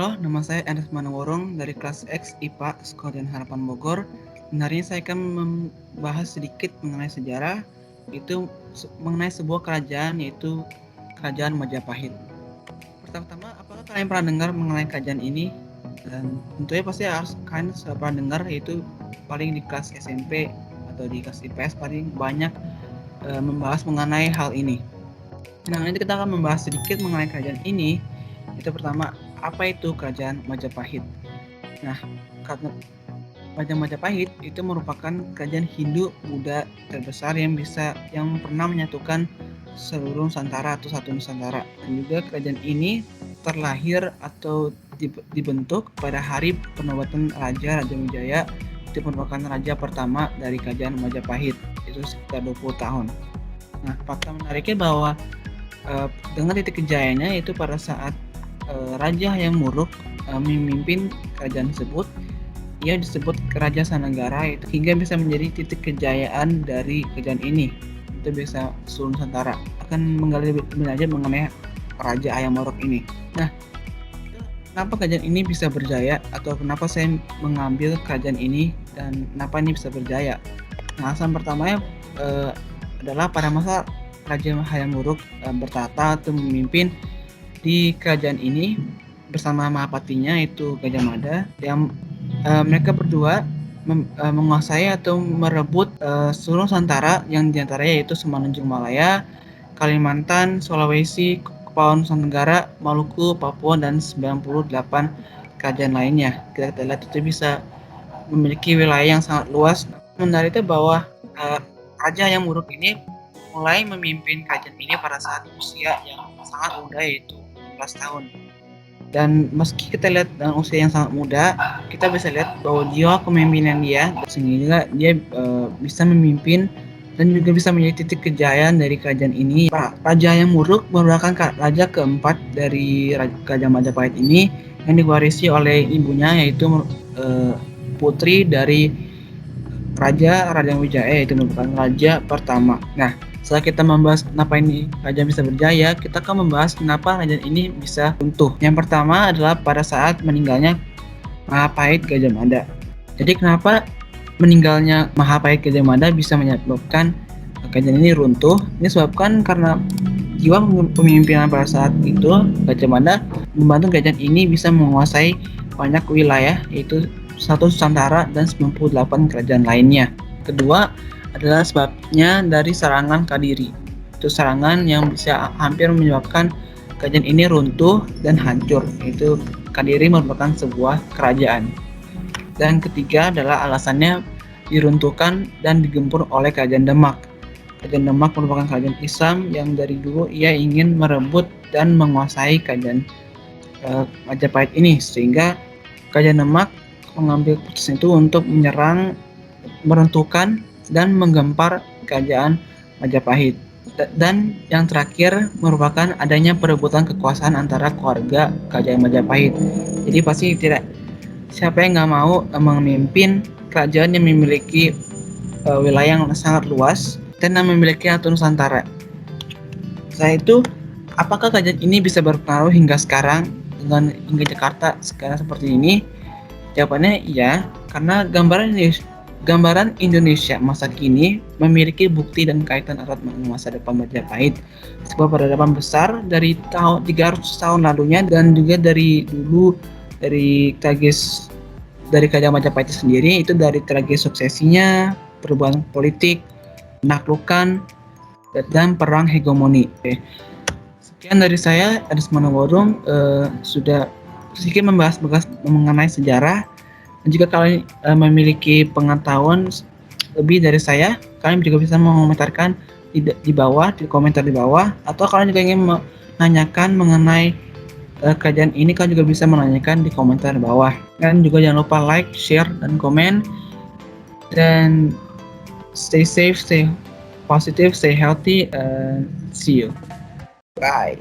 Halo, nama saya Ernest Manaworong dari kelas X IPA Sekolah dan Harapan Bogor. Sebenarnya saya akan membahas sedikit mengenai sejarah, itu mengenai sebuah kerajaan, yaitu Kerajaan Majapahit. Pertama-tama, apakah kalian pernah dengar mengenai kerajaan ini? Dan tentunya pasti harus kalian pernah dengar, yaitu paling di kelas SMP atau di kelas IPS paling banyak membahas mengenai hal ini. Nah, nanti kita akan membahas sedikit mengenai kerajaan ini. Itu pertama, apa itu Kerajaan Majapahit? Nah, Kerajaan Majapahit itu merupakan kerajaan Hindu Buddha terbesar yang pernah menyatukan seluruh Nusantara atau satu Nusantara. Dan juga kerajaan ini terlahir atau dibentuk pada hari penobatan Raja Wijaya. Itu merupakan raja pertama dari Kerajaan Majapahit. Itu sekitar 20 tahun. Nah, fakta menariknya bahwa dengan titik kejayaannya itu pada saat Raja Hayam Wuruk memimpin kerajaan tersebut, ia disebut Raja Sanagara itu hingga bisa menjadi titik kejayaan dari kerajaan ini. Itu bisa seluruh Nusantara. Akan menggali lebih lanjut mengenai Raja Hayam Wuruk ini. Nah, kenapa kerajaan ini bisa berjaya atau kenapa saya mengambil kerajaan ini dan kenapa ini bisa berjaya? Nah, alasan pertamanya adalah pada masa Raja Hayam Wuruk bertata atau memimpin di kerajaan ini bersama Mahapatinya yaitu Gajah Mada, yang mereka berdua menguasai atau merebut seluruh Nusantara yang diantaranya yaitu Semenanjung Malaya, Kalimantan, Sulawesi, Kepulauan Nusantara, Maluku, Papua, dan 98 kerajaan lainnya. Kita lihat itu bisa memiliki wilayah yang sangat luas. Menariknya bahwa Raja Hayam Wuruk ini mulai memimpin kerajaan ini pada saat usia yang sangat muda yaitu 14 tahun. Dan meski kita lihat dengan usia yang sangat muda, kita bisa lihat bahwa jiwa kepemimpinan dia sehingga dia bisa memimpin dan juga bisa menjadi titik kejayaan dari kerajaan ini. Raja Hayam Wuruk merupakan raja keempat dari Kerajaan Majapahit ini yang diwarisi oleh ibunya yaitu putri dari Raja Wijaya, itu merupakan raja pertama. Nah, setelah kita membahas kenapa ini raja bisa berjaya, kita akan membahas kenapa raja ini bisa runtuh. Yang pertama adalah pada saat meninggalnya Mahapahit Gajah Mada. Jadi kenapa meninggalnya Mahapahit Gajah Mada bisa menyebabkan kerajaan ini runtuh? Ini disebabkan karena jiwa pemimpinan pada saat itu Gajah Mada membantu kerajaan ini bisa menguasai banyak wilayah, yaitu satu Nusantara dan 98 kerajaan lainnya. Kedua adalah sebabnya dari serangan Kadiri. Itu serangan yang bisa hampir menyebabkan kerajaan ini runtuh dan hancur. Itu Kadiri merupakan sebuah kerajaan. Dan ketiga adalah alasannya diruntuhkan dan digempur oleh Kerajaan Demak. Kerajaan Demak merupakan kerajaan Islam yang dari dulu ia ingin merebut dan menguasai kerajaan Majapahit ini, sehingga Kerajaan Demak mengambil keputusan itu untuk menyerang, meruntuhkan, dan menggempar kerajaan Majapahit. Dan yang terakhir merupakan adanya perebutan kekuasaan antara keluarga kerajaan Majapahit. Jadi pasti tidak, siapa yang nggak mau memimpin kerajaan yang memiliki wilayah yang sangat luas dan yang memiliki satu Nusantara. Setelah itu, apakah kerajaan ini bisa berpengaruh hingga sekarang dengan hingga Jakarta sekarang seperti ini? Jawabannya iya, karena gambaran Indonesia masa kini memiliki bukti dan kaitan erat dengan masa depan Majapahit, sebuah peradaban besar dari tahun 300 tahun lalunya, dan juga dari dulu dari Kerajaan Majapahit itu sendiri, itu dari tragedi suksesinya, perubahan politik, penaklukan, dan perang hegemoni. Sekian dari saya, Ernest Manaworong, sudah sedikit membahas mengenai sejarah. Dan jika kalian memiliki pengetahuan lebih dari saya, kalian juga bisa mengomentarkan di bawah, di komentar di bawah, atau kalian juga ingin menanyakan mengenai kerajaan ini, kalian juga bisa menanyakan di komentar di bawah. Dan juga jangan lupa like, share, dan komen. Dan stay safe, stay positive, stay healthy, and see you. Bye.